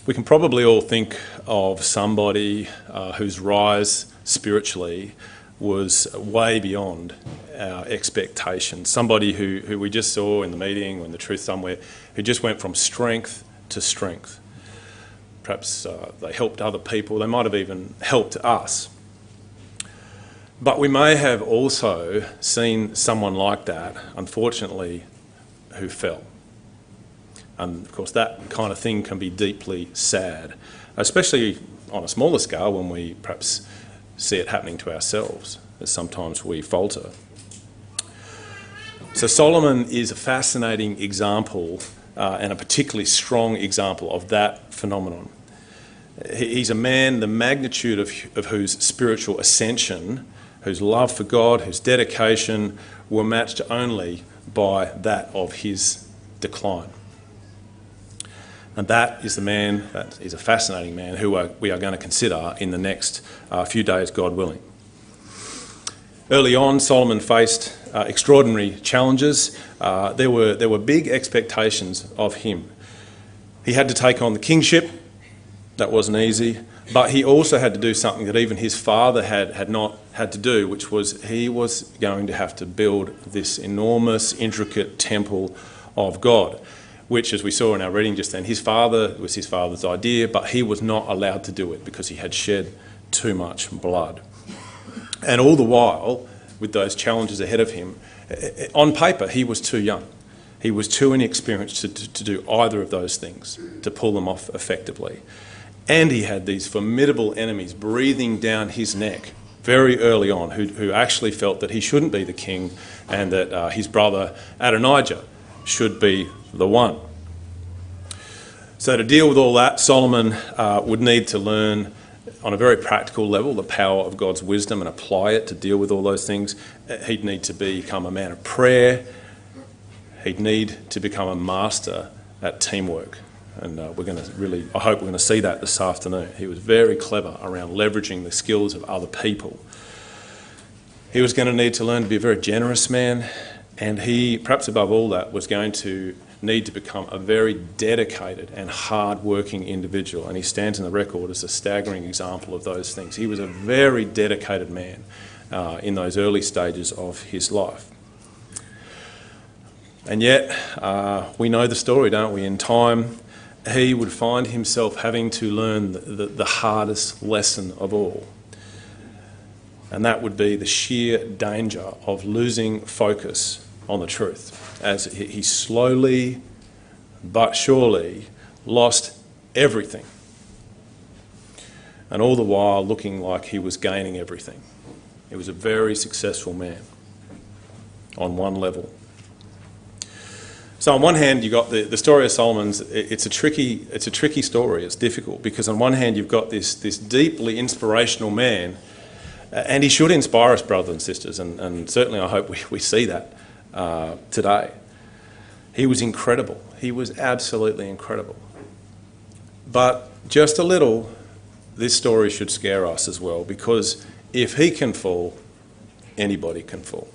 We can probably all think of somebody whose rise spiritually was way beyond our expectations. Somebody who we just saw in the meeting or in the truth somewhere, who just went from strength to strength. Perhaps they helped other people. They might have even helped us. But we may have also seen someone like that, unfortunately, who fell. And of course that kind of thing can be deeply sad, especially on a smaller scale when we perhaps see it happening to ourselves, as sometimes we falter. So Solomon is a fascinating example and a particularly strong example of that phenomenon. He's a man, the magnitude of whose spiritual ascension, whose love for God, whose dedication were matched only by that of his decline. And that is the man, that is a fascinating man who we are going to consider in the next few days, God willing. Early on, Solomon faced extraordinary challenges. There were big expectations of him. He had to take on the kingship. That wasn't easy. But he also had to do something that even his father had not had to do, which was he was going to have to build this enormous, intricate temple of God, which, as we saw in our reading just then, it was his father's idea, but he was not allowed to do it because he had shed too much blood. And all the while, with those challenges ahead of him, on paper, he was too young. He was too inexperienced to do either of those things, to pull them off effectively. And he had these formidable enemies breathing down his neck very early on, who actually felt that he shouldn't be the king and that his brother Adonijah should be the one. So to deal with all that, Solomon would need to learn on a very practical level the power of God's wisdom and apply it to deal with all those things. He'd need to become a man of prayer. He'd need to become a master at teamwork. And I hope we're going to see that this afternoon. He was very clever around leveraging the skills of other people. He was going to need to learn to be a very generous man, and he, perhaps above all that, was going to need to become a very dedicated and hard-working individual. And he stands in the record as a staggering example of those things. He was a very dedicated man in those early stages of his life. And yet, we know the story, don't we? In time, he would find himself having to learn the hardest lesson of all. And that would be the sheer danger of losing focus on the truth, as he slowly but surely lost everything. And all the while looking like he was gaining everything. He was a very successful man on one level. So on one hand, you've got the story of Solomon's. It's a tricky story. It's difficult because on one hand, you've got this deeply inspirational man, and he should inspire us, brothers and sisters, and certainly I hope we see that today. He was incredible. He was absolutely incredible. But just a little, this story should scare us as well, because if he can fall, anybody can fall.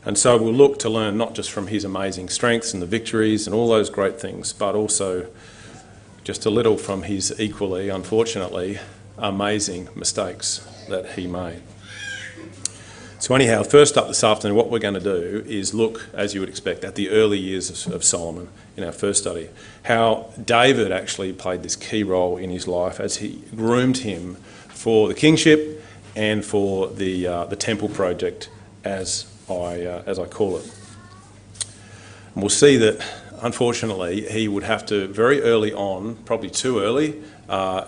And so we'll look to learn not just from his amazing strengths and the victories and all those great things, but also just a little from his equally, unfortunately, amazing mistakes that he made. So anyhow, first up this afternoon, what we're going to do is look, as you would expect, at the early years of Solomon in our first study, how David actually played this key role in his life as he groomed him for the kingship and for the temple project, as I call it. And we'll see that, unfortunately, he would have to, very early on, probably too early,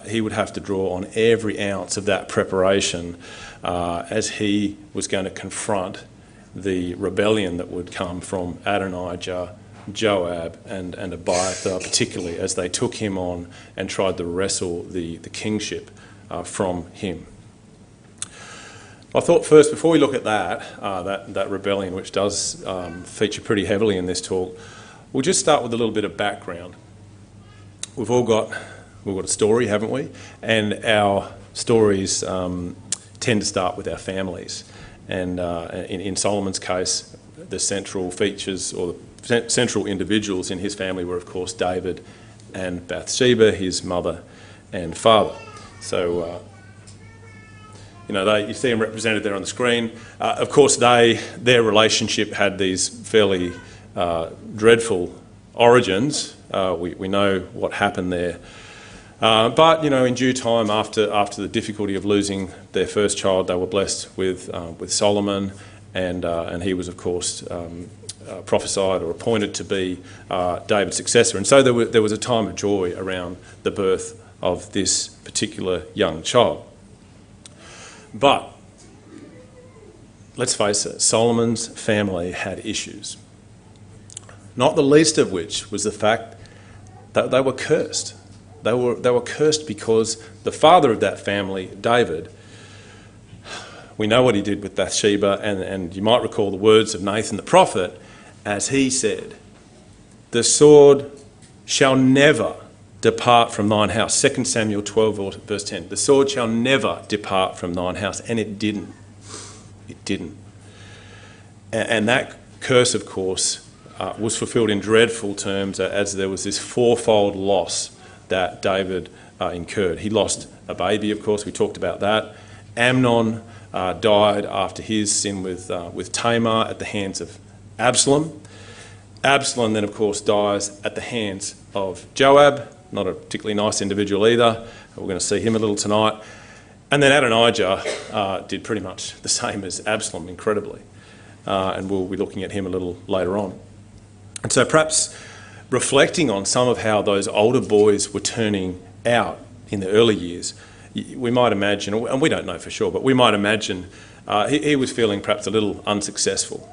he would have to draw on every ounce of that preparation as he was going to confront the rebellion that would come from Adonijah, Joab and Abiathar, particularly as they took him on and tried to wrestle the kingship from him. I thought first, before we look at that rebellion, which does feature pretty heavily in this talk, we'll just start with a little bit of background. We've got a story, haven't we? And our stories tend to start with our families. And in Solomon's case, the central features or the central individuals in his family were, of course, David and Bathsheba, his mother and father. So, you see them represented there on the screen. Of course, their relationship had these fairly dreadful origins. We know what happened there. But in due time, after the difficulty of losing their first child, they were blessed with Solomon, and he was, of course, prophesied or appointed to be David's successor. And so there was a time of joy around the birth of this particular young child. But let's face it, Solomon's family had issues, not the least of which was the fact that they were cursed. They were cursed because the father of that family, David, we know what he did with Bathsheba, and you might recall the words of Nathan the prophet, as he said, "The sword shall never depart from thine house." 2 Samuel 12 verse 10. The sword shall never depart from thine house. And it didn't. It didn't. And that curse, of course, was fulfilled in dreadful terms as there was this fourfold loss that David incurred. He lost a baby, of course, we talked about that. Amnon died after his sin with Tamar at the hands of Absalom. Absalom then, of course, dies at the hands of Joab, not a particularly nice individual either. We're going to see him a little tonight. And then Adonijah did pretty much the same as Absalom, incredibly. And we'll be looking at him a little later on. And so perhaps reflecting on some of how those older boys were turning out in the early years, we might imagine, and we don't know for sure, but we might imagine he was feeling perhaps a little unsuccessful.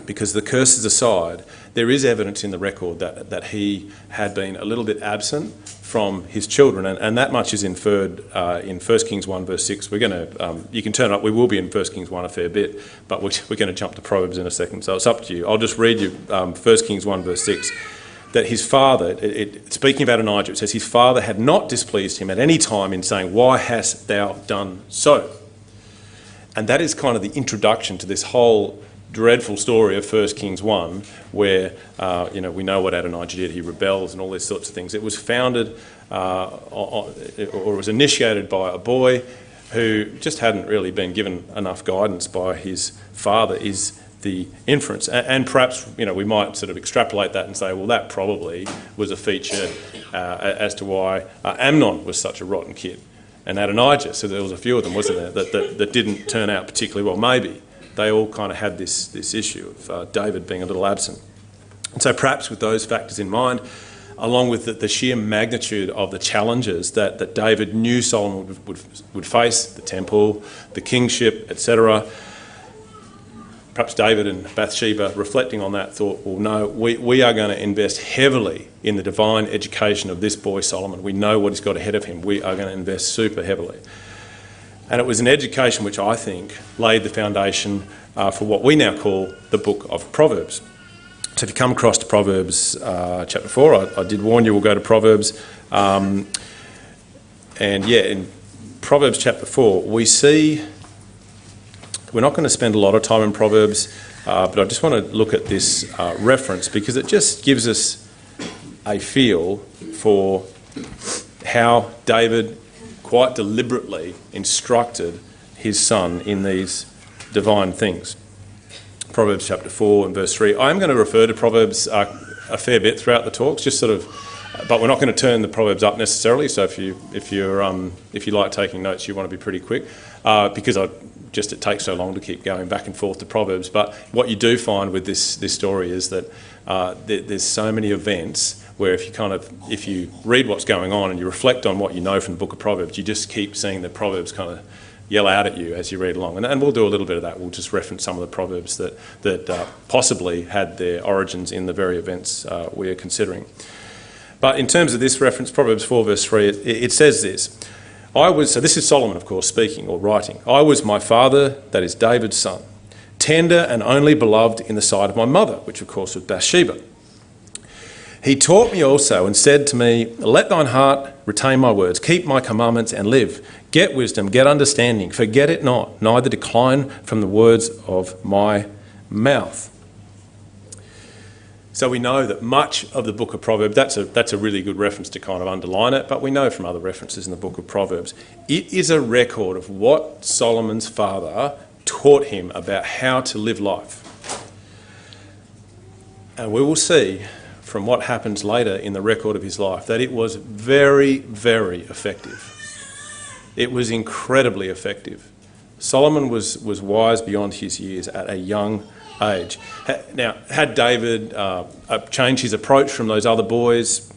Because the curses aside, there is evidence in the record that he had been a little bit absent from his children, and that much is inferred in 1 Kings 1 verse 6. We're going to, you can turn it up, we will be in 1 Kings 1 a fair bit, but we're going to jump to Proverbs in a second, so it's up to you. I'll just read you 1 Kings 1 verse 6, that his father, speaking of Adonijah, it says, his father had not displeased him at any time in saying, "Why hast thou done so?" And that is kind of the introduction to this whole dreadful story of 1 Kings 1, where we know what Adonijah did. He rebels and all these sorts of things. It was founded or was initiated by a boy who just hadn't really been given enough guidance by his father, is the inference. And perhaps we might sort of extrapolate that and say, well, that probably was a feature as to why Amnon was such a rotten kid, and Adonijah. So there was a few of them, wasn't there, that didn't turn out particularly well. Maybe they all kind of had this issue of David being a little absent. And so perhaps with those factors in mind, along with the sheer magnitude of the challenges that David knew Solomon would face, the temple, the kingship, etc., perhaps David and Bathsheba, reflecting on that, thought, well, no, we are going to invest heavily in the divine education of this boy Solomon. We know what he's got ahead of him. We are going to invest super heavily. And it was an education which I think laid the foundation for what we now call the book of Proverbs. So if you come across to Proverbs chapter 4, I did warn you we'll go to Proverbs. In Proverbs chapter 4, we see, we're not going to spend a lot of time in Proverbs, but I just want to look at this reference because it just gives us a feel for how David quite deliberately instructed his son in these divine things. Proverbs chapter 4 and verse 3. I'm going to refer to Proverbs a fair bit throughout the talks, just sort of, but we're not going to turn the Proverbs up necessarily. So if you like taking notes, you want to be pretty quick, because it takes so long to keep going back and forth to Proverbs. But what you do find with this story is that there's so many events where if you read what's going on and you reflect on what you know from the book of Proverbs, you just keep seeing the Proverbs kind of yell out at you as you read along. And we'll do a little bit of that. We'll just reference some of the Proverbs that possibly had their origins in the very events we are considering. But in terms of this reference, Proverbs 4 verse 3, it says this. So this is Solomon, of course, speaking or writing. "I was my father," that is David's son, "tender and only beloved in the sight of my mother," which of course was Bathsheba. "He taught me also and said to me, let thine heart retain my words, keep my commandments and live. Get wisdom, get understanding, forget it not, neither decline from the words of my mouth." So we know that much of the book of Proverbs, that's a really good reference to kind of underline it, but we know from other references in the book of Proverbs, it is a record of what Solomon's father taught him about how to live life. And we will see from what happens later in the record of his life that it was very, very effective. It was incredibly effective. Solomon was wise beyond his years at a young age. Now, had David changed his approach from those other boys?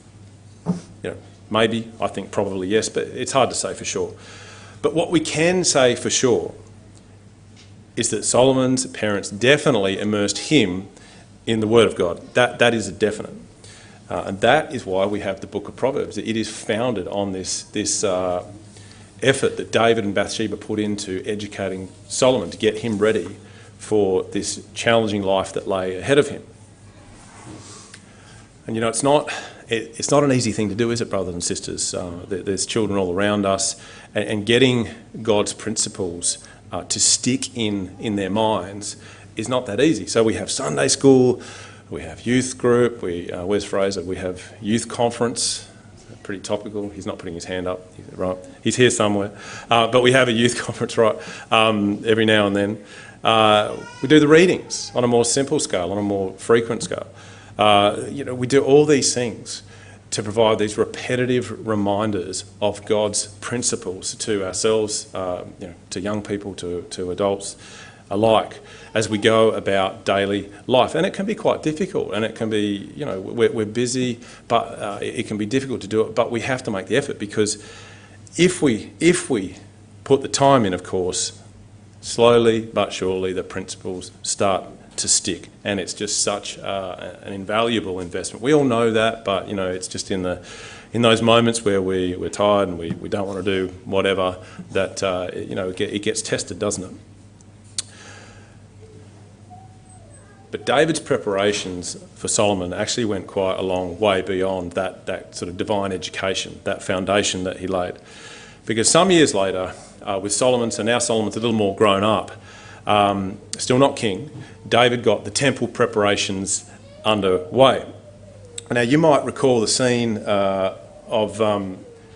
Maybe. I think probably yes, but it's hard to say for sure. But what we can say for sure is that Solomon's parents definitely immersed him in the Word of God. That is a definite. And that is why we have the book of Proverbs. It is founded on this effort that David and Bathsheba put into educating Solomon to get him ready for this challenging life that lay ahead of him. And it's not an easy thing to do, is it, brothers and sisters? There's children all around us, and getting God's principles to stick in their minds is not that easy. So we have Sunday school, we have youth group, where's Fraser? We have youth conference. Pretty topical. He's not putting his hand up, right? He's here somewhere. But we have a youth conference, right, every now and then. We do the readings on a more simple scale, on a more frequent scale. We do all these things to provide these repetitive reminders of God's principles to ourselves, to young people, to adults alike, as we go about daily life. And it can be quite difficult, and it can be, we're busy, but it can be difficult to do it, but we have to make the effort, because if we put the time in, of course, slowly but surely the principles start to stick, and it's just such an invaluable investment. We all know that, but it's just in those moments where we're tired and we don't want to do whatever that it gets tested, doesn't it? But David's preparations for Solomon actually went quite a long way beyond that sort of divine education, that foundation that he laid. Because some years later, with Solomon, so now Solomon's a little more grown up, still not king, David got the temple preparations underway. Now, you might recall the scene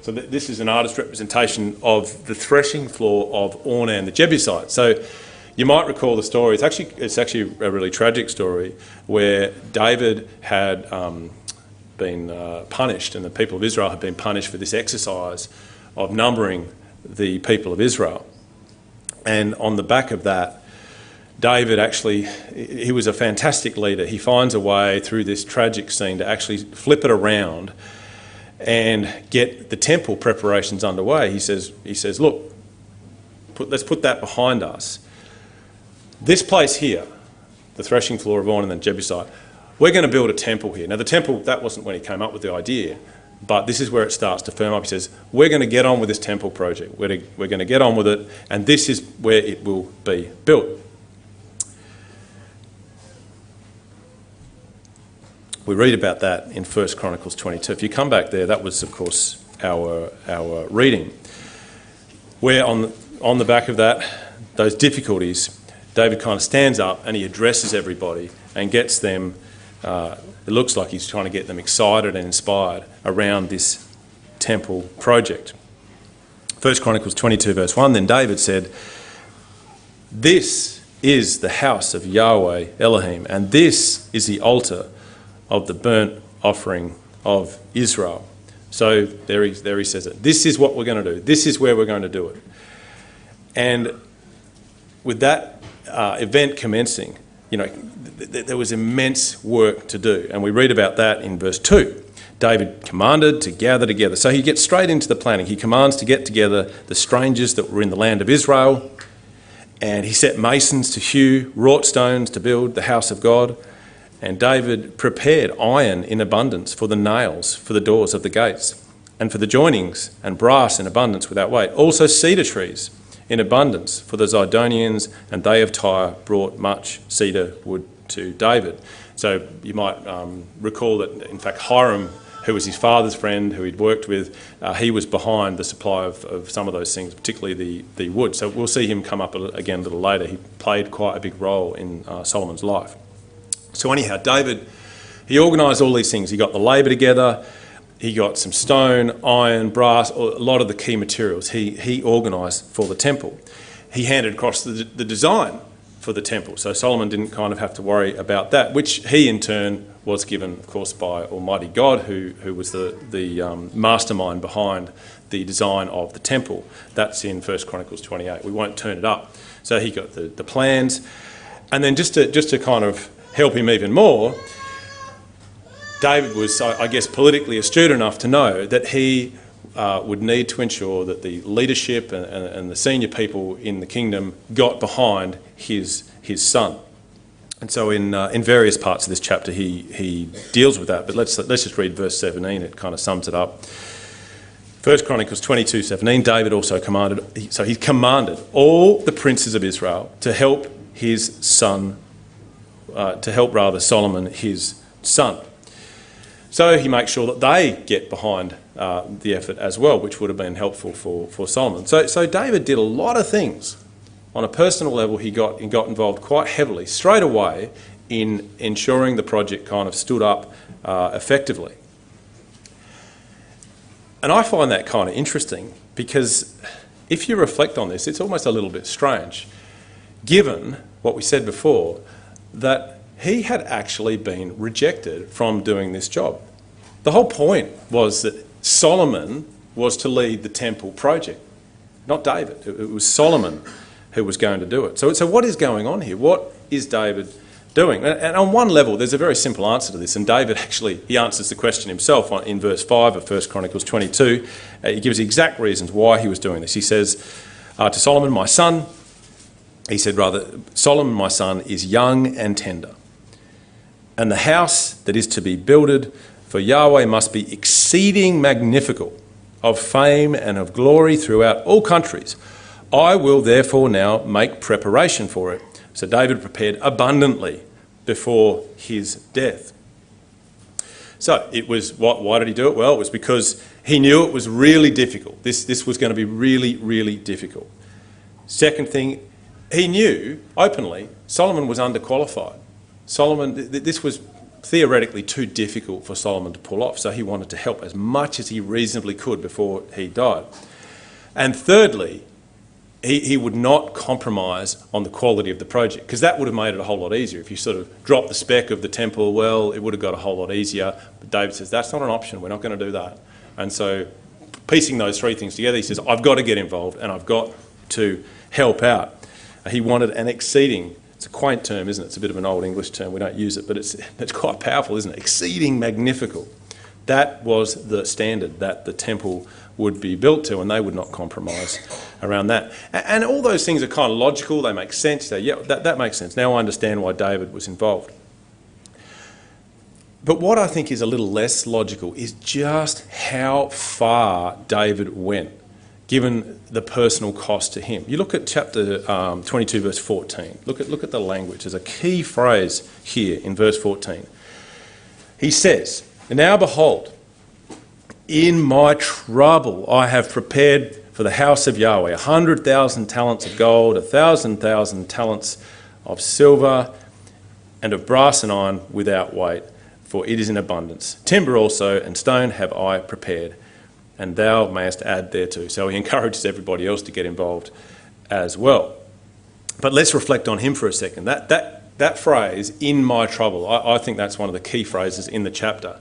this is an artist representation of the threshing floor of Ornan the Jebusite. So you might recall the story. It's actually a really tragic story where David had been punished, and the people of Israel had been punished for this exercise of numbering the people of Israel. And on the back of that, David he was a fantastic leader. He finds a way through this tragic scene to actually flip it around and get the temple preparations underway. He says, look, let's put that behind us. This place here, the threshing floor of Ornan the Jebusite, we're going to build a temple here. Now, the temple, that wasn't when he came up with the idea, but this is where it starts to firm up. He says, we're going to get on with this temple project. We're going to get on with it, and this is where it will be built. We read about that in 1 Chronicles 22. If you come back there, that was, of course, our reading. Where on the back of that, those difficulties, David kind of stands up and he addresses everybody and gets them, it looks like he's trying to get them excited and inspired around this temple project. 1 Chronicles 22 verse 1, then David said, "This is the house of Yahweh Elohim, and this is the altar of the burnt offering of Israel." So there he says it. This is what we're going to do. This is where we're going to do it. And with that event commencing, there was immense work to do. And we read about that in verse 2. David commanded to gather together. So he gets straight into the planning. He commands to get together the strangers that were in the land of Israel. And he set masons to hew, wrought stones to build the house of God. And David prepared iron in abundance for the nails, for the doors of the gates, and for the joinings, and brass in abundance without weight. Also cedar trees in abundance, for the Zidonians and they of Tyre brought much cedar wood to David. So you might recall that, in fact, Hiram, who was his father's friend, who he'd worked with, he was behind the supply of some of those things, particularly the wood. So we'll see him come up again a little later. He played quite a big role in Solomon's life. So anyhow, David, He organised all these things. He got the labour together. He got some stone, iron, brass, a lot of the key materials he organised for the temple. He handed across the design for the temple, so Solomon didn't kind of have to worry about that, which he in turn was given, of course, by Almighty God, who was the mastermind behind the design of the temple. That's in 1 Chronicles 28. We won't turn it up. So he got the plans. And then just to kind of help him even more, David was, I guess, politically astute enough to know that he would need to ensure that the leadership and the senior people in the kingdom got behind his son. And so in various parts of this chapter he deals with that. But let's just read verse 17. It kind of sums it up. 1 Chronicles 22:17, David also commanded, so he commanded all the princes of Israel to help his son, Solomon, his son. So he makes sure that they get behind the effort as well, which would have been helpful for Solomon. So David did a lot of things. On a personal level, he got involved quite heavily straight away in ensuring the project kind of stood up effectively. And I find that kind of interesting because if you reflect on this, it's almost a little bit strange, given what we said before, that he had actually been rejected from doing this job. The whole point was that Solomon was to lead the temple project, not David. It was Solomon who was going to do it. So what is going on here? What is David doing? And on one level, there's a very simple answer to this, and David actually, he answers the question himself in verse 5 of 1 Chronicles 22. He gives the exact reasons why he was doing this. He says, to Solomon, my son, Solomon, my son, is young and tender, and the house that is to be builded for Yahweh must be exceeding magnifical, of fame and of glory throughout all countries. I will therefore now make preparation for it. So David prepared abundantly before his death. So it was, why did he do it? Well, it was because he knew it was really difficult. This was going to be really, really difficult. Second thing, he knew openly Solomon was underqualified. This was theoretically too difficult for Solomon to pull off, so he wanted to help as much as he reasonably could before he died. And thirdly, he would not compromise on the quality of the project, because that would have made it a whole lot easier. If you sort of dropped the spec of the temple, well, it would have got a whole lot easier. But David says, that's not an option. We're not going to do that. And so piecing those three things together, he says, I've got to get involved and I've got to help out. He wanted an exceeding, it's a quaint term, isn't it? It's a bit of an old English term. We don't use it, but it's quite powerful, isn't it? Exceeding magnifical. That was the standard that the temple would be built to, and they would not compromise around that. And all those things are kind of logical. They make sense. So yeah, that makes sense. Now I understand why David was involved. But what I think is a little less logical is just how far David went, given the personal cost to him. You look at chapter 22, verse 14. Look at the language. There's a key phrase here in verse 14. He says, now behold, in my trouble I have prepared for the house of Yahweh 100,000 talents of gold, 1,000 talents of silver, and of brass and iron without weight, for it is in abundance. Timber also and stone have I prepared, and thou mayest add thereto. So he encourages everybody else to get involved as well. But let's reflect on him for a second. That phrase, in my trouble, I think that's one of the key phrases in the chapter.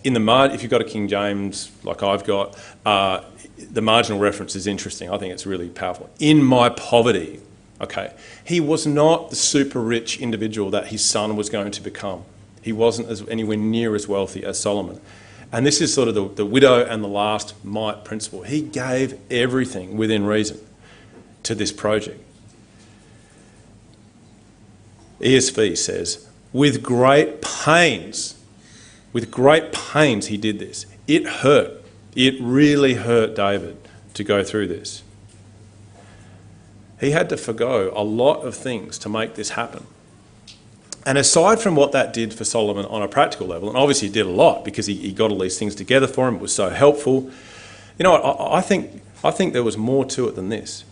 If you've got a King James like I've got, the marginal reference is interesting. I think it's really powerful. In my poverty, okay. He was not the super rich individual that his son was going to become. He wasn't anywhere near as wealthy as Solomon. And this is sort of the widow and the last mite principle. He gave everything within reason to this project. ESV says, with great pains he did this. It hurt. It really hurt David to go through this. He had to forgo a lot of things to make this happen. And aside from what that did for Solomon on a practical level, and obviously it did a lot because he got all these things together for him, it was so helpful. You know what, I think there was more to it than this.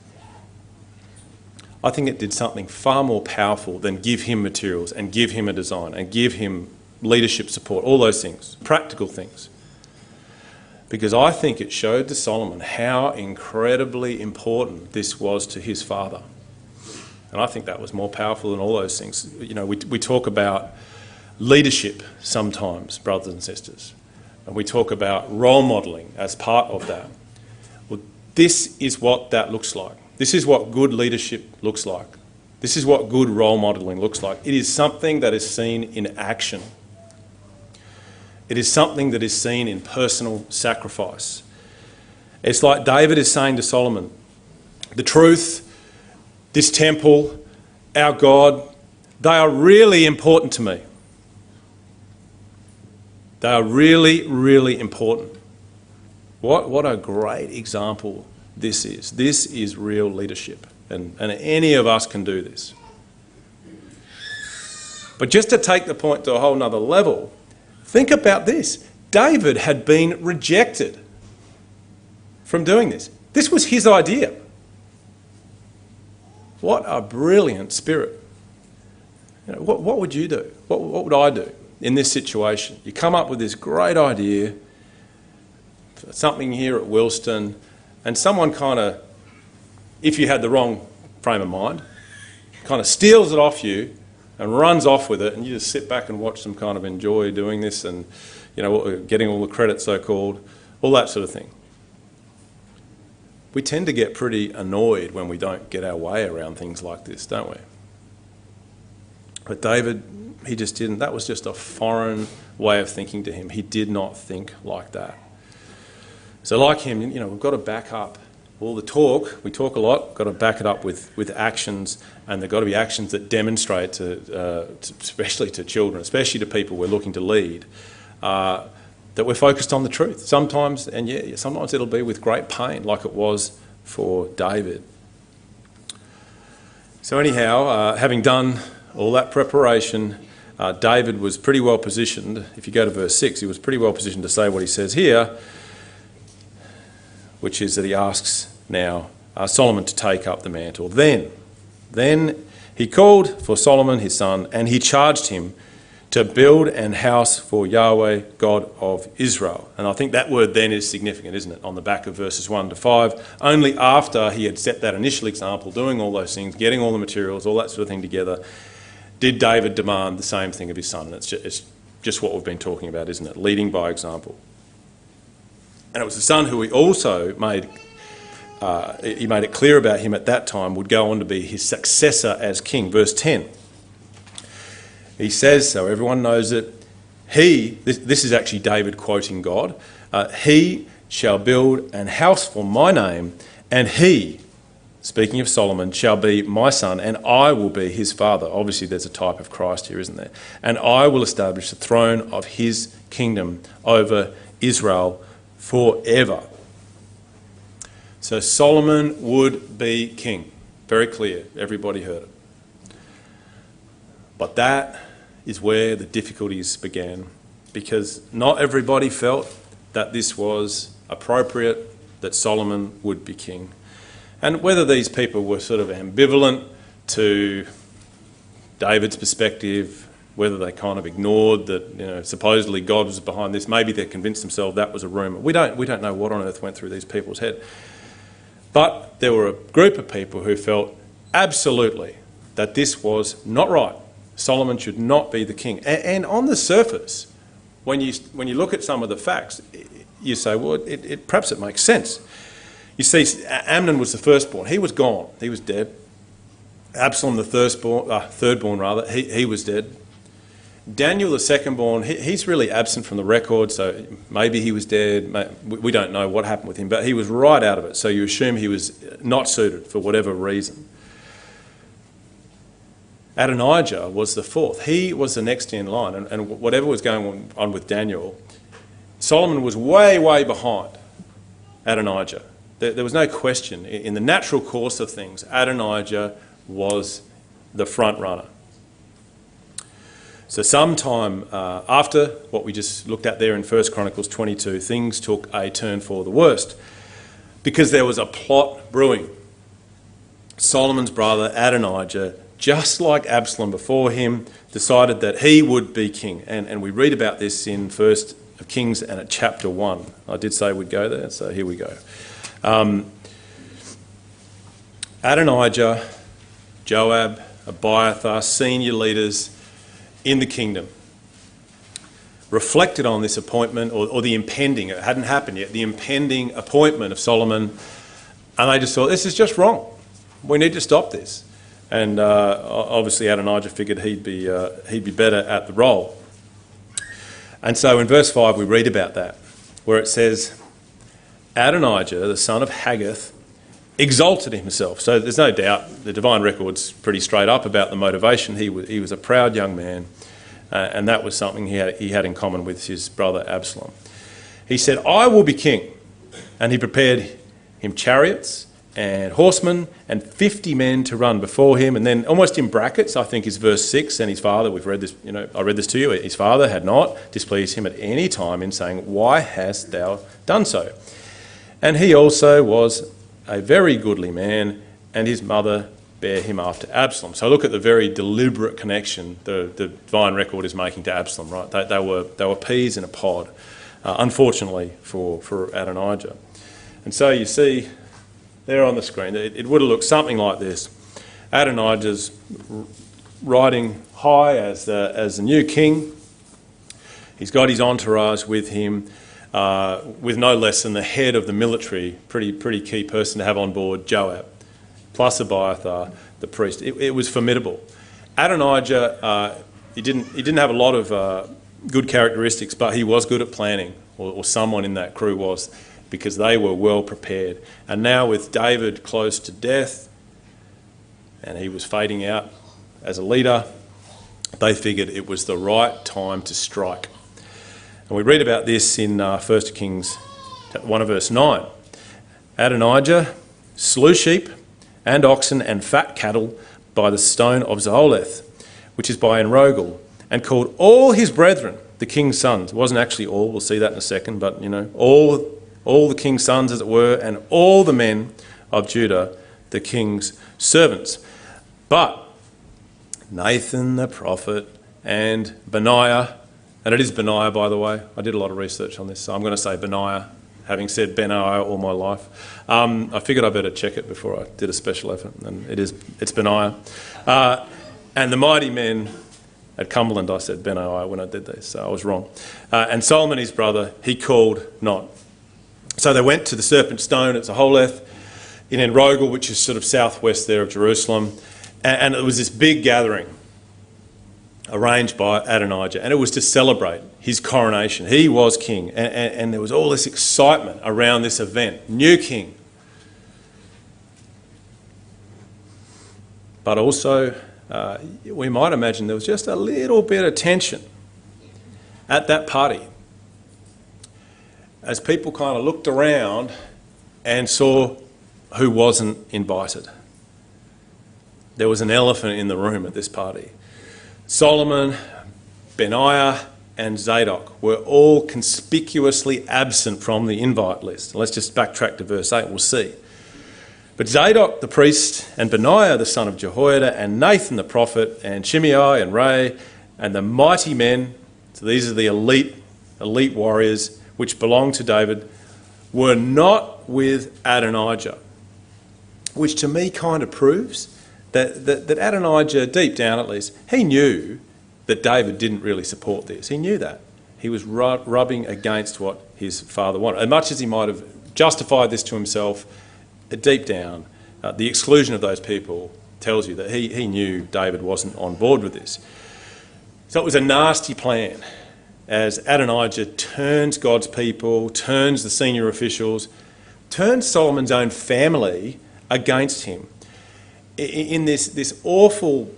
I think it did something far more powerful than give him materials and give him a design and give him leadership support, all those things, practical things. Because I think it showed to Solomon how incredibly important this was to his father. And I think that was more powerful than all those things. You know, we talk about leadership sometimes, brothers and sisters. And we talk about role modelling as part of that. Well, this is what that looks like. This is what good leadership looks like. This is what good role modelling looks like. It is something that is seen in action. It is something that is seen in personal sacrifice. It's like David is saying to Solomon, the truth, this temple, our God, they are really important to me. They are really, really important. What a great example this is. This is real leadership. And any of us can do this. But just to take the point to a whole nother level, think about this. David had been rejected from doing this. This was his idea. What a brilliant spirit. You know, what would you do? What would I do in this situation? You come up with this great idea, something here at Wilston, and someone kind of, if you had the wrong frame of mind, kind of steals it off you and runs off with it, and you just sit back and watch them kind of enjoy doing this and, you know, getting all the credit so-called, all that sort of thing. We tend to get pretty annoyed when we don't get our way around things like this, don't we? But David, he just didn't. That was just a foreign way of thinking to him. He did not think like that. So like him, you know, we've got to back up all the talk. We talk a lot, got to back it up with actions, and there have got to be actions that demonstrate to especially to children, especially to people we're looking to lead, that we're focused on the truth. Sometimes, and sometimes it'll be with great pain, like it was for David. So anyhow, having done all that preparation, David was pretty well positioned. If you go to verse 6, he was pretty well positioned to say what he says here, which is that he asks now Solomon to take up the mantle. Then he called for Solomon his son, and he charged him to build an house for Yahweh, God of Israel. And I think that word then is significant, isn't it? On the back of verses 1 to 5. Only after he had set that initial example, doing all those things, getting all the materials, all that sort of thing together, did David demand the same thing of his son. And it's just what we've been talking about, isn't it? Leading by example. And it was the son who he also made it clear about him at that time would go on to be his successor as king. Verse 10. He says, so everyone knows it, this is actually David quoting God, he shall build an house for my name, and he, speaking of Solomon, shall be my son, and I will be his father. Obviously there's a type of Christ here, isn't there? And I will establish the throne of his kingdom over Israel forever. So Solomon would be king. Very clear. Everybody heard it. But that is where the difficulties began, because not everybody felt that this was appropriate, that Solomon would be king. And whether these people were sort of ambivalent to David's perspective, whether they kind of ignored that, you know, supposedly God was behind this, maybe they convinced themselves that was a rumour. We don't know what on earth went through these people's head. But there were a group of people who felt absolutely that this was not right. Solomon should not be the king. And on the surface, when you look at some of the facts, you say, well, perhaps it makes sense. You see, Amnon was the firstborn. He was gone. He was dead. Absalom, the thirdborn, he was dead. Daniel, the secondborn, he's really absent from the record, so maybe he was dead. We don't know what happened with him, but he was right out of it, so you assume he was not suited for whatever reason. Adonijah was the fourth. He was the next in line, and whatever was going on with Daniel, Solomon was way, way behind Adonijah. There was no question. In the natural course of things, Adonijah was the front runner. So sometime after what we just looked at there in 1 Chronicles 22, things took a turn for the worst, because there was a plot brewing. Solomon's brother Adonijah just like Absalom before him, decided that he would be king. And we read about this in 1 Kings and at chapter 1. I did say we'd go there, so here we go. Adonijah, Joab, Abiathar, senior leaders in the kingdom, reflected on this appointment or the impending, it hadn't happened yet, the impending appointment of Solomon, and they just thought, this is just wrong. We need to stop this. And obviously Adonijah figured he'd be better at the role. And so in verse 5 we read about that, where it says, Adonijah, the son of Haggith, exalted himself. So there's no doubt the divine record's pretty straight up about the motivation. He was a proud young man, and that was something he had in common with his brother Absalom. He said, I will be king. And he prepared him chariots and horsemen and 50 men to run before him. And then almost in brackets, I think, is verse 6. And his father, we've read this, I read this to you, his father had not displeased him at any time in saying, why hast thou done so? And he also was a very goodly man, and his mother bare him after Absalom. So look at the very deliberate connection the divine record is making to Absalom, right? They were peas in a pod, unfortunately for Adonijah. And so you see there on the screen, it would have looked something like this. Adonijah's riding high as the new king. He's got his entourage with him, with no less than the head of the military, pretty key person to have on board, Joab, plus Abiathar, the priest. It was formidable. Adonijah, he didn't have a lot of good characteristics, but he was good at planning, or someone in that crew was, because they were well prepared. And now with David close to death, and he was fading out as a leader, they figured it was the right time to strike. And we read about this in 1 Kings 1 verse 9. Adonijah slew sheep and oxen and fat cattle by the stone of Zoheleth, which is by Enrogel, and called all his brethren, the king's sons. It wasn't actually all, we'll see that in a second, but all the king's sons, as it were, and all the men of Judah, the king's servants. But Nathan the prophet and Benaiah, and it is Benaiah, by the way. I did a lot of research on this, so I'm going to say Benaiah, having said Benaiah all my life. I figured I better check it before I did a special effort, and it's Benaiah. And the mighty men at Cumberland, I said Benaiah when I did this, so I was wrong. And Solomon, his brother, he called not. So they went to the Serpent Stone at Zoheleth in Enrogel, which is sort of southwest there of Jerusalem. And it was this big gathering arranged by Adonijah. And it was to celebrate his coronation. He was king. And there was all this excitement around this event. New king. But also, we might imagine there was just a little bit of tension at that party, as people kind of looked around and saw who wasn't invited. There was an elephant in the room at this party. Solomon, Benaiah, and Zadok were all conspicuously absent from the invite list. Let's just backtrack to verse 8, we'll see. But Zadok the priest, and Benaiah the son of Jehoiada, and Nathan the prophet, and Shimei and Ray, and the mighty men, so these are the elite warriors, which belonged to David, were not with Adonijah, which to me kind of proves that Adonijah, deep down at least, he knew that David didn't really support this. He knew that. He was rubbing against what his father wanted. As much as he might have justified this to himself, deep down, the exclusion of those people tells you that he knew David wasn't on board with this. So it was a nasty plan, as Adonijah turns God's people, turns the senior officials, turns Solomon's own family against him in this awful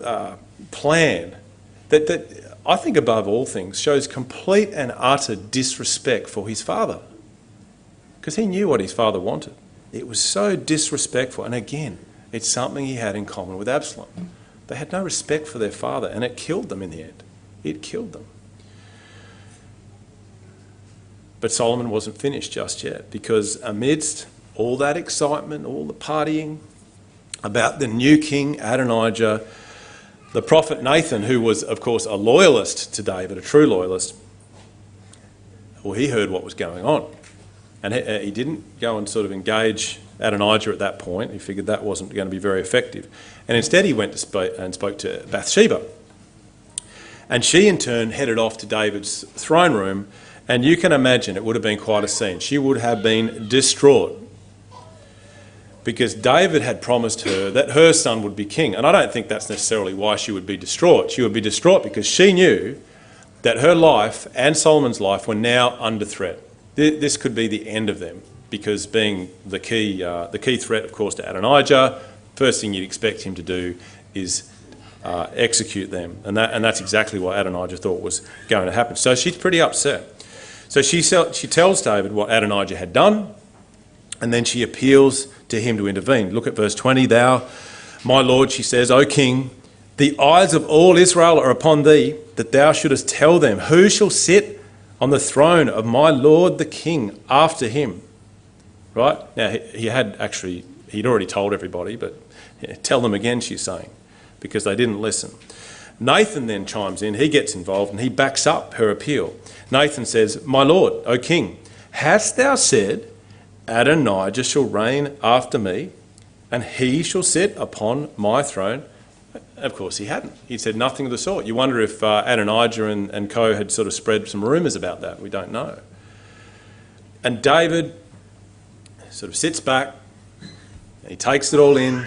plan that I think above all things shows complete and utter disrespect for his father, because he knew what his father wanted. It was so disrespectful, and again, it's something he had in common with Absalom. They had no respect for their father, and it killed them in the end. It killed them. But Solomon wasn't finished just yet, because amidst all that excitement, all the partying about the new king, Adonijah, The prophet Nathan, who was, of course, a loyalist to David, a true loyalist, well, he heard what was going on. And he didn't go and sort of engage Adonijah at that point. He figured that wasn't going to be very effective. And instead he went and spoke to Bathsheba. And she, in turn, headed off to David's throne room. And you can imagine it would have been quite a scene. She would have been distraught because David had promised her that her son would be king. And I don't think that's necessarily why she would be distraught. She would be distraught because she knew that her life and Solomon's life were now under threat. This could be the end of them, because being the key threat, of course, to Adonijah, first thing you'd expect him to do is execute them. And that's exactly what Adonijah thought was going to happen. So she's pretty upset. So she tells David what Adonijah had done, and then she appeals to him to intervene. Look at verse 20. Thou, my lord, she says, O king, the eyes of all Israel are upon thee, that thou shouldest tell them, who shall sit on the throne of my lord the king after him? Right? Now, he'd already told everybody, but tell them again, she's saying, because they didn't listen. Nathan then chimes in, he gets involved, and he backs up her appeal. Nathan says, My lord, O king, hast thou said, Adonijah shall reign after me, and he shall sit upon my throne? Of course he hadn't. He said nothing of the sort. You wonder if Adonijah and co had sort of spread some rumours about that. We don't know. And David sort of sits back, and he takes it all in,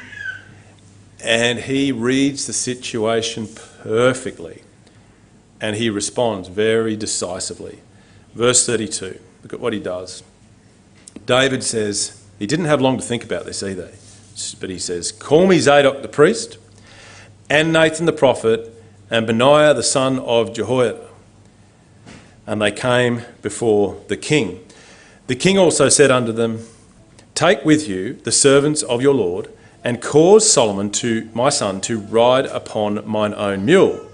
and he reads the situation perfectly, and he responds very decisively. Verse 32, look at what he does. David says, he didn't have long to think about this either, but he says, Call me Zadok the priest, and Nathan the prophet, and Benaiah the son of Jehoiada. And they came before the king. The king also said unto them, Take with you the servants of your lord, and cause Solomon my son to ride upon mine own mule,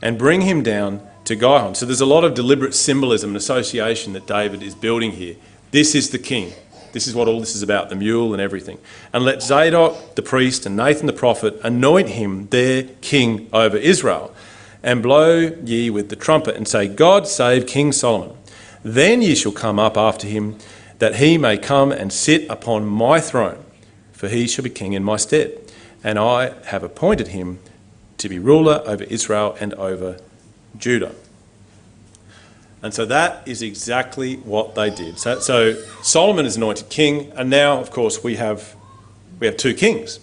and bring him down to Gihon. So there's a lot of deliberate symbolism and association that David is building here. This is the king. This is what all this is about, the mule and everything. And let Zadok the priest and Nathan the prophet anoint him their king over Israel, and blow ye with the trumpet, and say, God save King Solomon. Then ye shall come up after him, that he may come and sit upon my throne, for he shall be king in my stead. And I have appointed him to be ruler over Israel and over Judah. And so that is exactly what they did. So Solomon is anointed king, and now, of course, we have two kings.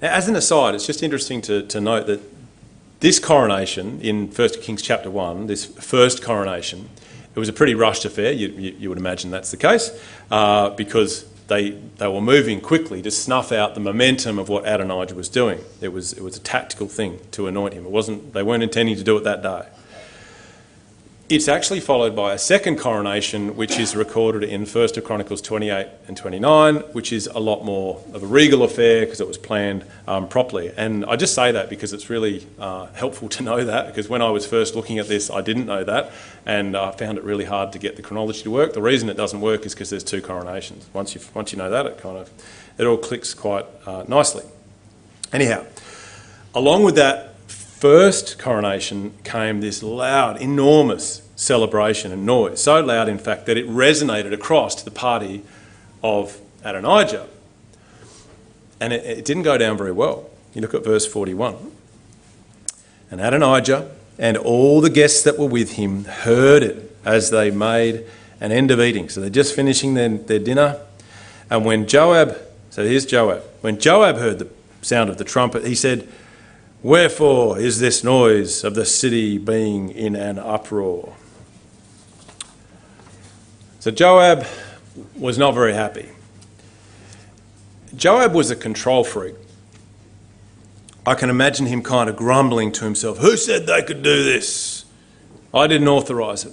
Now, as an aside, it's just interesting to note that this coronation in 1 Kings chapter 1, this first coronation, it was a pretty rushed affair. You would imagine that's the case, because they were moving quickly to snuff out the momentum of what Adonijah was doing. It was a tactical thing to anoint him. They weren't intending to do it that day. It's actually followed by a second coronation, which is recorded in 1 Chronicles 28 and 29, which is a lot more of a regal affair because it was planned properly. And I just say that because it's really helpful to know that, because when I was first looking at this, I didn't know that, and I found it really hard to get the chronology to work. The reason it doesn't work is because there's two coronations. Once you know that, it all clicks quite nicely. Anyhow, along with that first coronation came this loud, enormous celebration and noise. So loud, in fact, that it resonated across to the party of Adonijah. And it didn't go down very well. You look at verse 41. And Adonijah and all the guests that were with him heard it as they made an end of eating. So they're just finishing their dinner. And when Joab heard the sound of the trumpet, he said, Wherefore is this noise of the city being in an uproar? So Joab was not very happy. Joab was a control freak. I can imagine him kind of grumbling to himself, Who said they could do this? I didn't authorise it.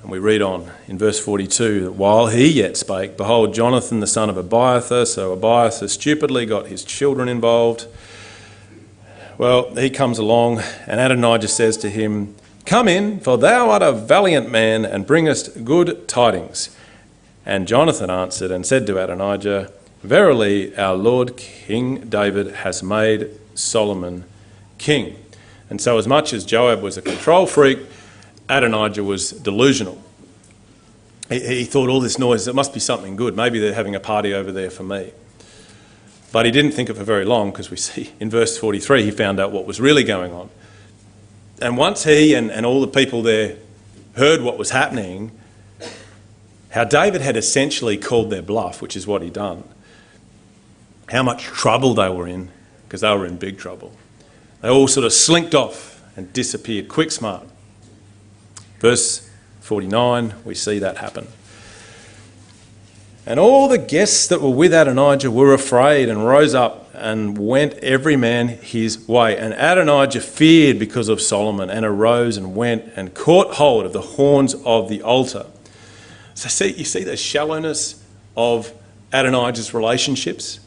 And we read on in verse 42 that while he yet spake, behold, Jonathan the son of Abiathar, so Abiathar stupidly got his children involved. Well, he comes along, and Adonijah says to him, Come in, for thou art a valiant man, and bringest good tidings. And Jonathan answered and said to Adonijah, Verily, our Lord King David has made Solomon king. And so as much as Joab was a control freak, Adonijah was delusional. He thought all this noise, it must be something good. Maybe they're having a party over there for me. But he didn't think it for very long, because we see in verse 43 he found out what was really going on. And once he and all the people there heard what was happening, how David had essentially called their bluff, which is what he'd done, how much trouble they were in, because they were in big trouble. They all sort of slinked off and disappeared, quick smart. Verse 49, we see that happen. And all the guests that were with Adonijah were afraid and rose up and went every man his way. And Adonijah feared because of Solomon and arose and went and caught hold of the horns of the altar. So you see the shallowness of Adonijah's relationships?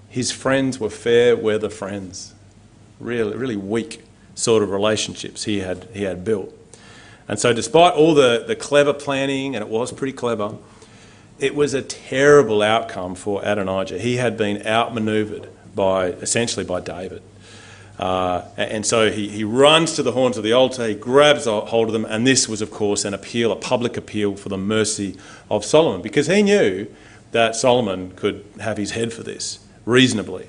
His friends were fair weather friends. Really weak sort of relationships he had built. And so despite all the clever planning, and it was pretty clever, it was a terrible outcome for Adonijah. He had been outmaneuvered essentially by David. And so he runs to the horns of the altar, he grabs a hold of them, and this was, of course, a public appeal for the mercy of Solomon, because he knew that Solomon could have his head for this, reasonably.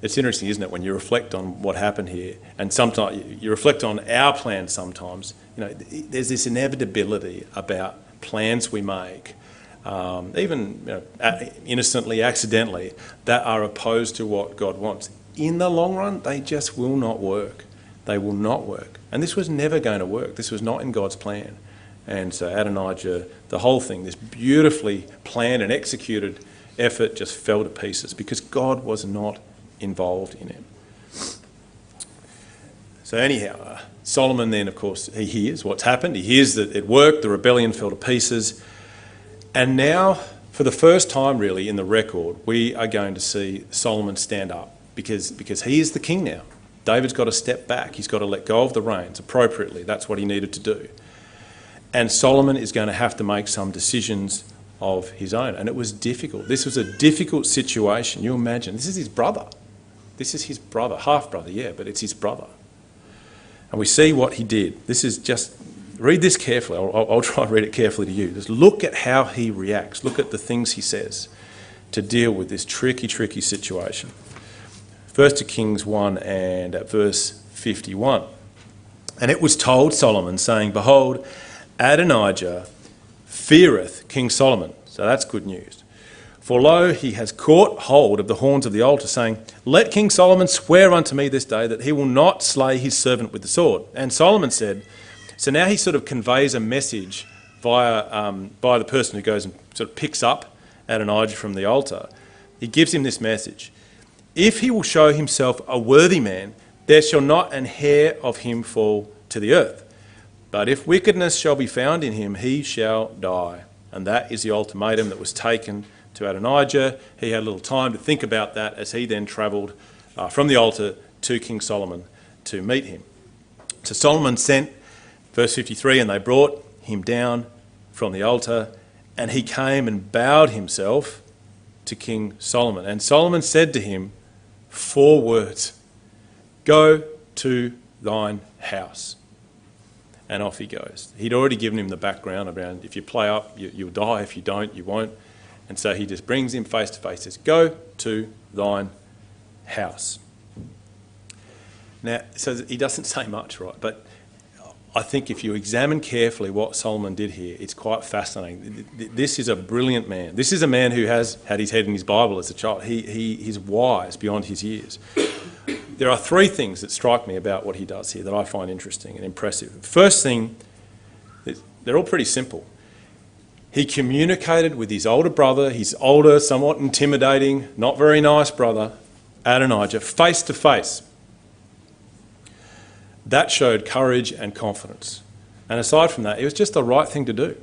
It's interesting, isn't it, when you reflect on what happened here, and sometimes you reflect on our plans sometimes, there's this inevitability about plans we make, even innocently, accidentally, that are opposed to what God wants. In the long run, they just will not work. They will not work. And this was never going to work. This was not in God's plan. And so Adonijah, the whole thing, this beautifully planned and executed effort just fell to pieces because God was not involved in it. So anyhow, Solomon then, of course, he hears what's happened. He hears that it worked, the rebellion fell to pieces. And now, for the first time really in the record, we are going to see Solomon stand up because he is the king now. David's got to step back. He's got to let go of the reins appropriately. That's what he needed to do. And Solomon is going to have to make some decisions of his own. And it was difficult. This was a difficult situation. You imagine, this is his brother. This is his brother, half-brother, yeah, but it's his brother. And we see what he did. This is just, read this carefully. I'll try and read it carefully to you. Just look at how he reacts. Look at the things he says to deal with this tricky situation. First Kings 1 and at verse 51. And it was told Solomon, saying, Behold, Adonijah feareth King Solomon. So that's good news. For lo, he has caught hold of the horns of the altar, saying, Let King Solomon swear unto me this day that he will not slay his servant with the sword. And Solomon said, so now he sort of conveys a message by the person who goes and sort of picks up Adonijah from the altar. He gives him this message. If he will show himself a worthy man, there shall not an hair of him fall to the earth. But if wickedness shall be found in him, he shall die. And that is the ultimatum that was taken to Adonijah. He had a little time to think about that as he then travelled from the altar to King Solomon to meet him. So Solomon sent, verse 53, and they brought him down from the altar, and he came and bowed himself to King Solomon. And Solomon said to him 4 words, Go to thine house. And off he goes. He'd already given him the background around if you play up, you'll die. If you don't, you won't. And so he just brings him face to face, says, Go to thine house. Now, so he doesn't say much, right? But I think if you examine carefully what Solomon did here, it's quite fascinating. This is a brilliant man. This is a man who has had his head in his Bible as a child. He's wise beyond his years. There are 3 things that strike me about what he does here that I find interesting and impressive. First thing, they're all pretty simple. He communicated with his older brother, his older, somewhat intimidating, not very nice brother, Adonijah, face to face. That showed courage and confidence. And aside from that, it was just the right thing to do.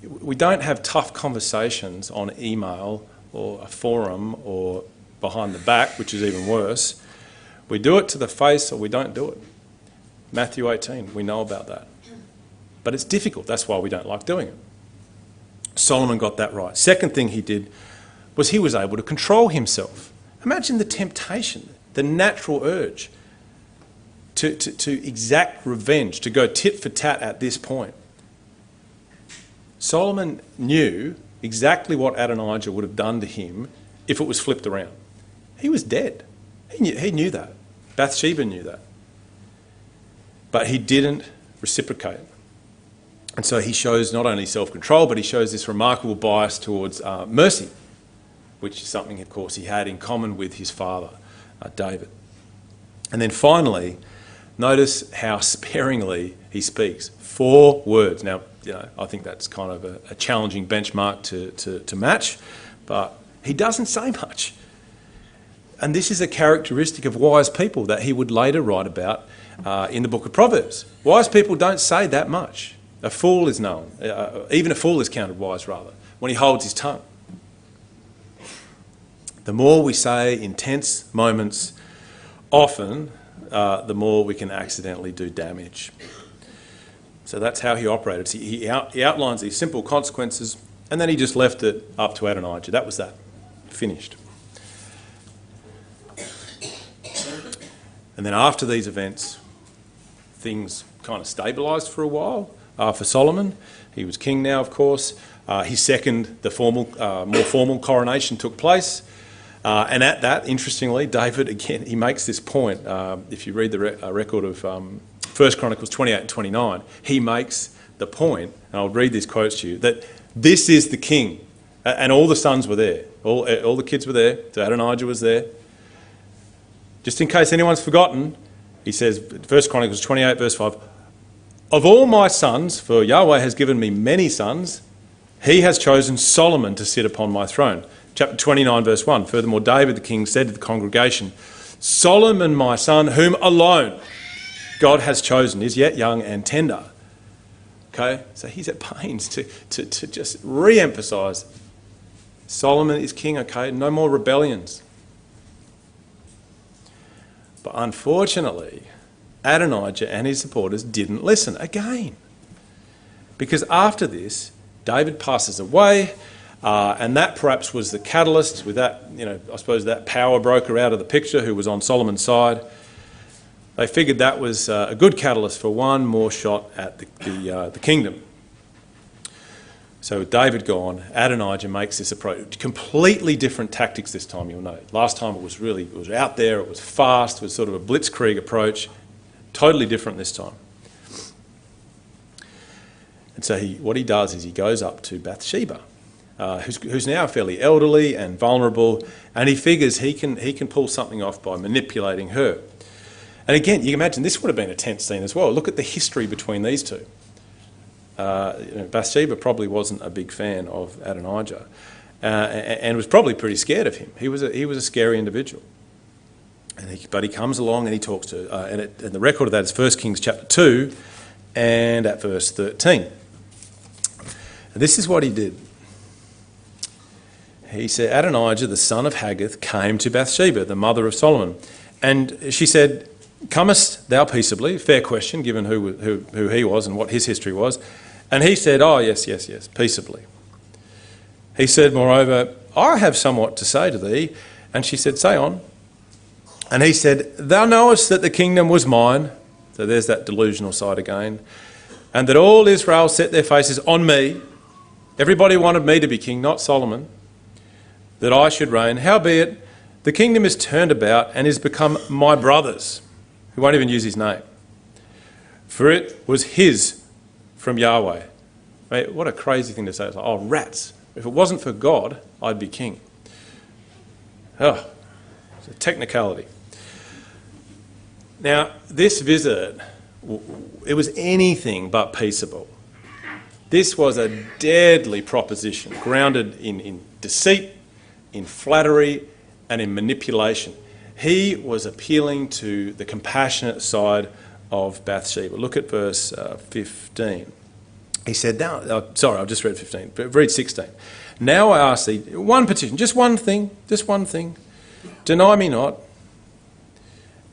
We don't have tough conversations on email or a forum or behind the back, which is even worse. We do it to the face or we don't do it. Matthew 18, we know about that. But it's difficult. That's why we don't like doing it. Solomon got that right. Second thing he did was he was able to control himself. Imagine the temptation, the natural urge to exact revenge, to go tit for tat at this point. Solomon knew exactly what Adonijah would have done to him if it was flipped around. He was dead. He knew that. Bathsheba knew that. But he didn't reciprocate. And so he shows not only self-control, but he shows this remarkable bias towards mercy, which is something, of course, he had in common with his father, David. And then finally, notice how sparingly he speaks. 4 words. Now, I think that's kind of a challenging benchmark to match, but he doesn't say much. And this is a characteristic of wise people that he would later write about in the book of Proverbs. Wise people don't say that much. A fool is known, even a fool is counted wise, rather, when he holds his tongue. The more we say in tense moments, often the more we can accidentally do damage. So that's how he operated. He outlines these simple consequences, and then he just left it up to Adonijah. That was that. Finished. And then after these events, things kind of stabilised for a while for Solomon. He was king now, of course. His second, more formal coronation took place. And at that, interestingly, David, again, he makes this point. If you read the record of 1 Chronicles 28 and 29, he makes the point, and I'll read these quotes to you, that this is the king. And all the sons were there. All the kids were there. So Adonijah was there. Just in case anyone's forgotten, he says, 1 Chronicles 28, verse 5, of all my sons, for Yahweh has given me many sons, he has chosen Solomon to sit upon my throne. Chapter 29, verse 1, furthermore, David the king said to the congregation, Solomon, my son, whom alone God has chosen, is yet young and tender. Okay, so he's at pains to just re-emphasise Solomon is king, okay, no more rebellions. But unfortunately, Adonijah and his supporters didn't listen again. Because after this, David passes away, and that perhaps was the catalyst with that, I suppose that power broker out of the picture who was on Solomon's side. They figured that was a good catalyst for one more shot at the kingdom. So with David gone, Adonijah makes this approach. Completely different tactics this time, you'll note. Last time it was out there, it was fast, it was sort of a blitzkrieg approach. Totally different this time. And so what he does is he goes up to Bathsheba, who's now fairly elderly and vulnerable, and he figures he can pull something off by manipulating her. And again, you can imagine this would have been a tense scene as well. Look at the history between these two. Bathsheba probably wasn't a big fan of Adonijah, and was probably pretty scared of him. He was a scary individual. But he comes along and he talks to her. And the record of that is 1 Kings chapter 2 and at verse 13. And this is what he did. He said, Adonijah, the son of Haggith, came to Bathsheba, the mother of Solomon. And she said, comest thou peaceably? Fair question, given who he was and what his history was. And he said, oh, yes, peaceably. He said, moreover, I have somewhat to say to thee. And she said, say on. And he said, thou knowest that the kingdom was mine. So there's that delusional side again. And that all Israel set their faces on me. Everybody wanted me to be king, not Solomon. That I should reign. Howbeit, the kingdom is turned about and is become my brother's. He won't even use his name. For it was his from Yahweh. Mate, what a crazy thing to say. It's like, oh, rats. If it wasn't for God, I'd be king. Oh, it's a technicality. Now, this visit, it was anything but peaceable. This was a deadly proposition, grounded in deceit, in flattery, and in manipulation. He was appealing to the compassionate side of Bathsheba. Look at verse 15. He said, I've just read 15, but read 16. Now I ask thee, one petition, just one thing. Deny me not.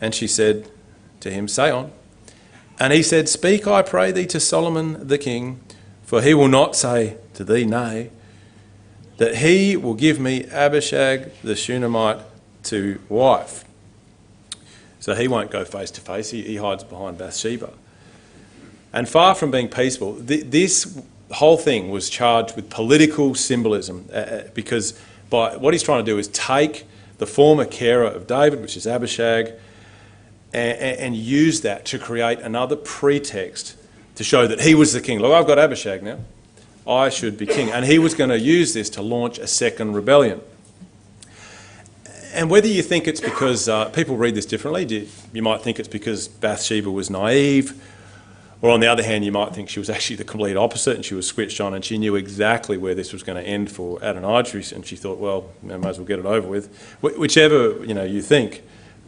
And she said to him, say on. And he said, speak, I pray thee, to Solomon the king, for he will not say to to thee, nay, that he will give me Abishag the Shunammite to wife. So he won't go face to face. He hides behind Bathsheba. And far from being peaceful, this whole thing was charged with political symbolism because by what he's trying to do is take the former carer of David, which is Abishag, and use that to create another pretext to show that he was the king. Look, I've got Abishag now. I should be king. And he was going to use this to launch a second rebellion. And whether you think it's because people read this differently, you might think it's because Bathsheba was naive, or on the other hand, you might think she was actually the complete opposite and she was switched on and she knew exactly where this was going to end for Adonijah, and she thought, well, I might as well get it over with. Whichever you think,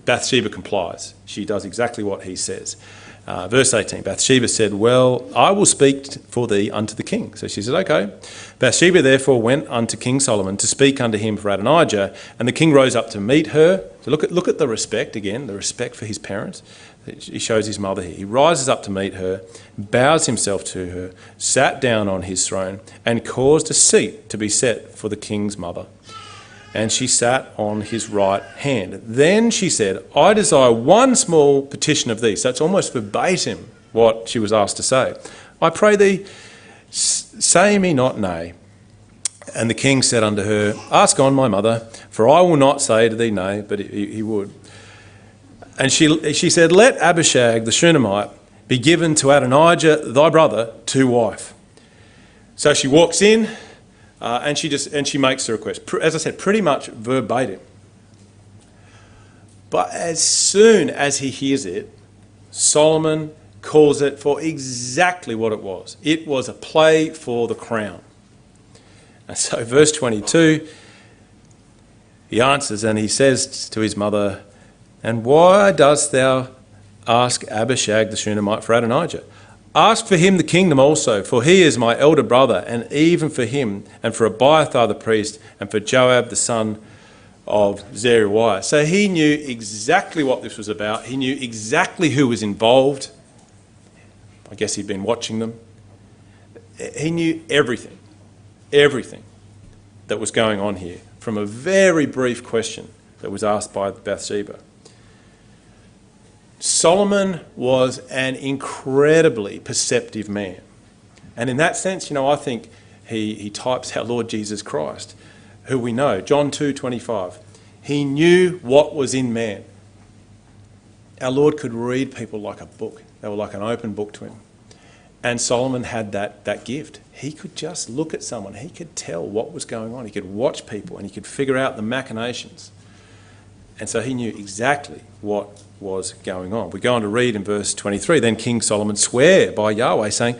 Bathsheba complies. She does exactly what he says. Verse 18, Bathsheba said, well, I will speak for thee unto the king. So she said, okay. Bathsheba therefore went unto King Solomon to speak unto him for Adonijah, and the king rose up to meet her. So look at the respect again, the respect for his parents. He shows his mother here. He rises up to meet her, bows himself to her, sat down on his throne, and caused a seat to be set for the king's mother. And she sat on his right hand. Then she said, I desire one small petition of thee. So it's almost verbatim what she was asked to say. I pray thee, say me not nay. And the king said unto her, ask on, my mother, for I will not say to thee nay, but he would. And she said, let Abishag the Shunammite be given to Adonijah thy brother to wife. So she walks in, and she makes the request. As I said, pretty much verbatim. But as soon as he hears it, Solomon calls it for exactly what it was. It was a play for the crown. And so verse 22, he answers and he says to his mother, and why dost thou ask Abishag the Shunammite for Adonijah? Ask for him the kingdom also, for he is my elder brother, and even for him, and for Abiathar the priest, and for Joab the son of Zeruiah. So he knew exactly what this was about. He knew exactly who was involved. I guess he'd been watching them. He knew everything that was going on here, from a very brief question that was asked by Bathsheba. Solomon was an incredibly perceptive man. And in that sense, I think he types our Lord Jesus Christ, who we know, John 2:25. He knew what was in man. Our Lord could read people like a book. They were like an open book to him. And Solomon had that gift. He could just look at someone. He could tell what was going on. He could watch people and he could figure out the machinations. And so he knew exactly what was going on. We go on to read in verse 23, then King Solomon sware by Yahweh, saying,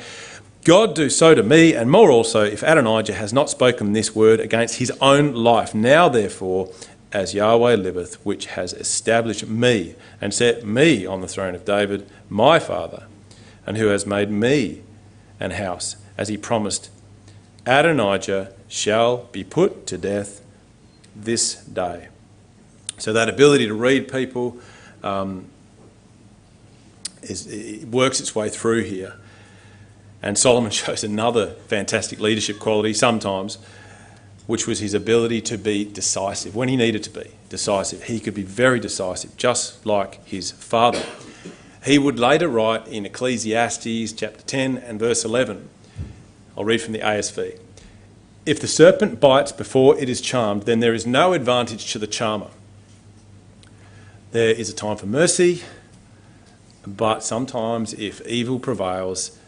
God do so to me, and more also, if Adonijah has not spoken this word against his own life. Now therefore, as Yahweh liveth, which has established me, and set me on the throne of David, my father, and who has made me an house, as he promised, Adonijah shall be put to death this day. So that ability to read people it works its way through here. And Solomon shows another fantastic leadership quality sometimes, which was his ability to be decisive. When he needed to be decisive, he could be very decisive, just like his father. He would later write in Ecclesiastes chapter 10 and verse 11. I'll read from the ASV. If the serpent bites before it is charmed, then there is no advantage to the charmer. There is a time for mercy, but sometimes if evil prevails,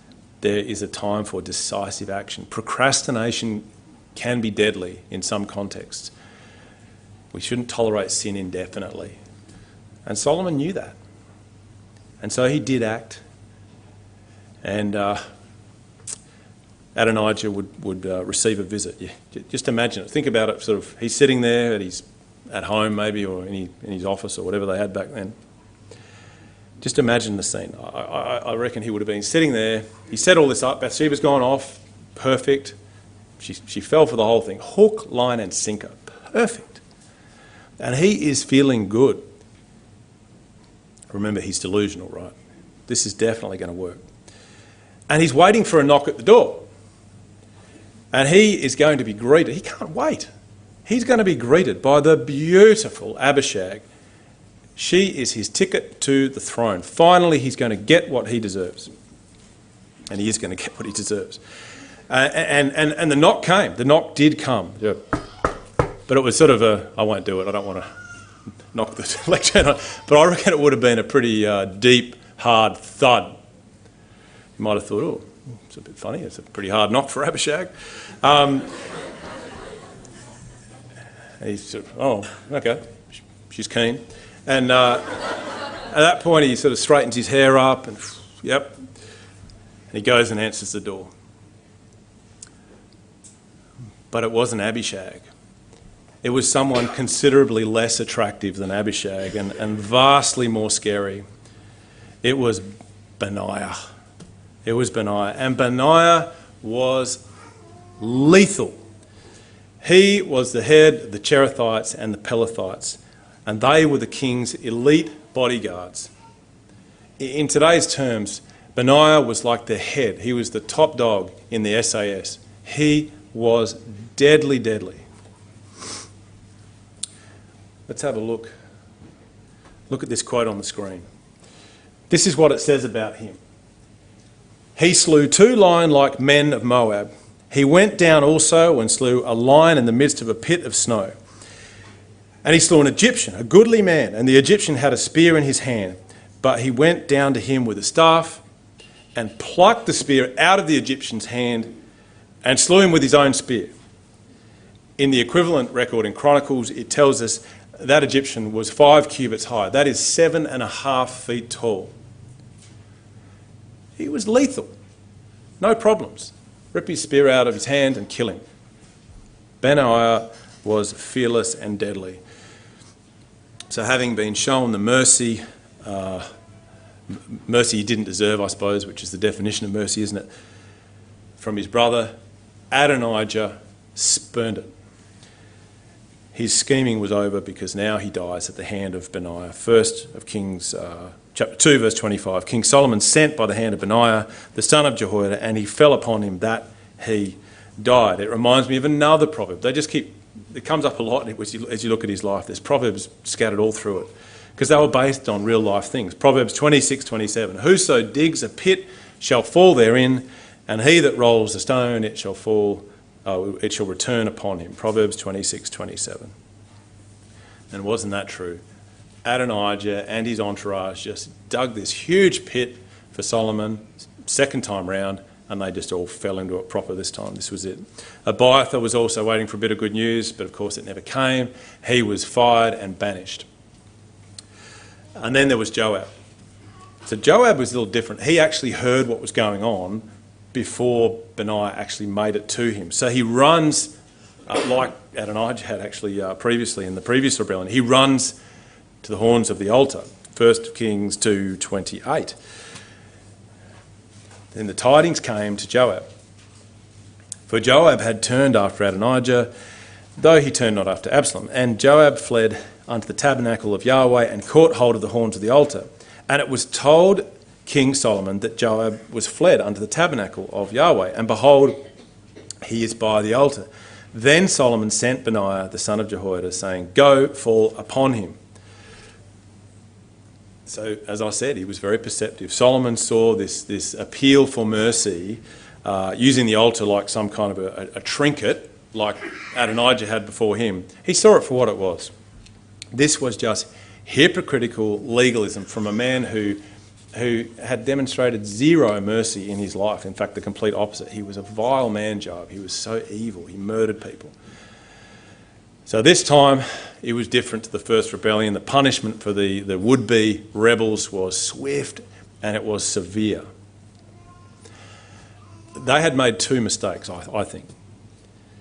there is a time for decisive action. Procrastination can be deadly in some contexts. We shouldn't tolerate sin indefinitely. And Solomon knew that. And so he did act. And Adonijah would receive a visit. Yeah, just imagine it. Think about it. Sort of, he's sitting there at home maybe, or in his office or whatever they had back then. Just imagine the scene. I reckon he would have been sitting there. He set all this up. Bathsheba's gone off. Perfect. She fell for the whole thing. Hook, line and sinker. Perfect. And he is feeling good. Remember, he's delusional, right? This is definitely going to work. And he's waiting for a knock at the door. And he is going to be greeted. He can't wait. He's going to be greeted by the beautiful Abishag. She is his ticket to the throne. Finally, he's going to get what he deserves. And he is going to get what he deserves. And the knock came. The knock did come. Yeah. But it was sort of I won't do it. I don't want to knock the lectern on. But I reckon it would have been a pretty deep, hard thud. You might have thought, oh, it's a bit funny. It's a pretty hard knock for Abishag. He's sort of, oh, okay, she's keen. And at that point, he sort of straightens his hair up and, yep. And he goes and answers the door. But it wasn't Abishag. It was someone considerably less attractive than Abishag and vastly more scary. It was Benaiah. It was Benaiah. And Benaiah was lethal. He was the head of the Cherethites and the Pelethites, and they were the king's elite bodyguards. In today's terms, Benaiah was like the head. He was the top dog in the SAS. He was deadly, deadly. Let's have a look. Look at this quote on the screen. This is what it says about him. He slew 2 lion-like men of Moab. He went down also and slew a lion in the midst of a pit of snow. And he slew an Egyptian, a goodly man, and the Egyptian had a spear in his hand. But he went down to him with a staff and plucked the spear out of the Egyptian's hand and slew him with his own spear. In the equivalent record in Chronicles, it tells us that Egyptian was 5 cubits high. That is 7.5 feet tall. He was lethal. No problems. Rip his spear out of his hand and kill him. Benaiah was fearless and deadly. So having been shown the mercy he didn't deserve, I suppose, which is the definition of mercy, isn't it? From his brother, Adonijah spurned it. His scheming was over because now he dies at the hand of Benaiah. First of Kings, chapter 2, verse 25. King Solomon sent by the hand of Benaiah, the son of Jehoiada, and he fell upon him that he died. It reminds me of another proverb. It comes up a lot as you look at his life. There's proverbs scattered all through it because they were based on real life things. Proverbs 26:27. Whoso digs a pit shall fall therein, and he that rolls a stone it shall return upon him. Proverbs 26:27. And wasn't that true? Adonijah and his entourage just dug this huge pit for Solomon, second time round, and they just all fell into it proper this time. This was it. Abiathar was also waiting for a bit of good news, but of course it never came. He was fired and banished. And then there was Joab. So Joab was a little different. He actually heard what was going on before Benaiah actually made it to him. So he runs, like Adonijah had actually previously in the previous rebellion, he runs to the horns of the altar. 1 Kings 2:28. Then the tidings came to Joab. For Joab had turned after Adonijah, though he turned not after Absalom. And Joab fled unto the tabernacle of Yahweh and caught hold of the horns of the altar. And it was told King Solomon that Joab was fled unto the tabernacle of Yahweh, and behold, he is by the altar. Then Solomon sent Benaiah the son of Jehoiada, saying, Go, fall upon him. So, as I said, he was very perceptive. Solomon saw this appeal for mercy, using the altar like some kind of a trinket, like Adonijah had before him. He saw it for what it was. This was just hypocritical legalism from a man who had demonstrated zero mercy in his life. In fact, the complete opposite. He was a vile man, Joab. He was so evil. He murdered people. So this time, it was different to the first rebellion. The punishment for the would-be rebels was swift and it was severe. They had made 2 mistakes, I think.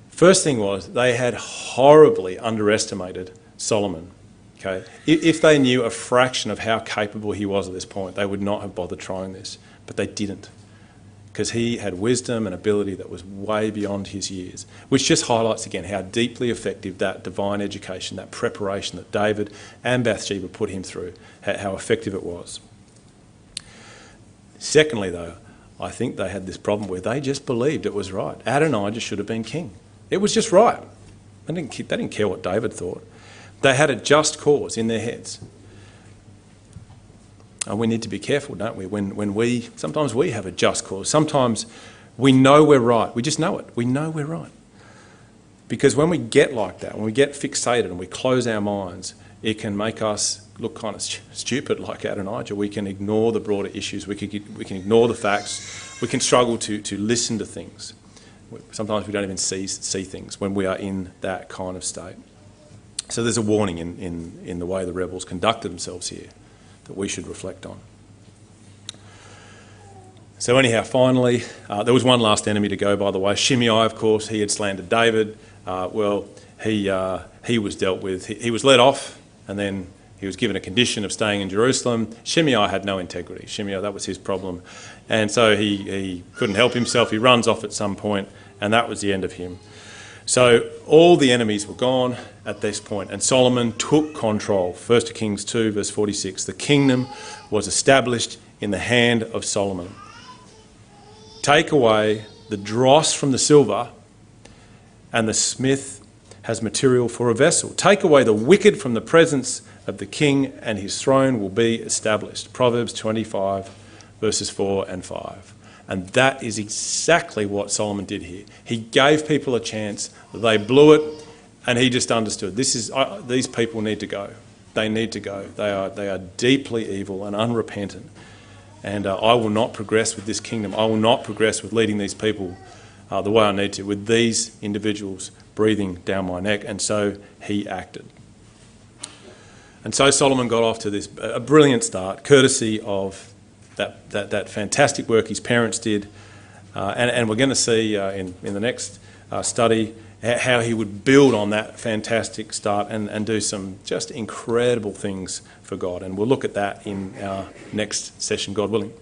First thing was they had horribly underestimated Solomon. Okay, if they knew a fraction of how capable he was at this point, they would not have bothered trying this. But they didn't, because he had wisdom and ability that was way beyond his years, which just highlights again how deeply effective that divine education, that preparation that David and Bathsheba put him through, how effective it was. Secondly, though, I think they had this problem where they just believed it was right. Adonijah should have been king. It was just right. They didn't care what David thought. They had a just cause in their heads. And we need to be careful, don't we? Sometimes we have a just cause. Sometimes we know we're right. We just know it. We know we're right. Because when we get like that, when we get fixated and we close our minds, it can make us look kind of stupid like Adonijah. We can ignore the broader issues. We can ignore the facts. We can struggle to listen to things. Sometimes we don't even see things when we are in that kind of state. So there's a warning in the way the rebels conducted themselves here that we should reflect on. So anyhow, finally, there was one last enemy to go, by the way. Shimei, of course, he had slandered David. He was dealt with. He was let off, and then he was given a condition of staying in Jerusalem. Shimei had no integrity. Shimei, that was his problem. And so he couldn't help himself. He runs off at some point, and that was the end of him. So all the enemies were gone at this point, and Solomon took control. 1 Kings 2, verse 46. The kingdom was established in the hand of Solomon. Take away the dross from the silver, and the smith has material for a vessel. Take away the wicked from the presence of the king, and his throne will be established. Proverbs 25, verses 4 and 5. And that is exactly what Solomon did here. He gave people a chance, they blew it, and he just understood, these people need to go. They need to go. They are deeply evil and unrepentant. And I will not progress with this kingdom. I will not progress with leading these people the way I need to, with these individuals breathing down my neck. And so he acted. And so Solomon got off to a brilliant start, courtesy of that fantastic work his parents did. And we're going to see in the next study how he would build on that fantastic start and do some just incredible things for God. And we'll look at that in our next session, God willing.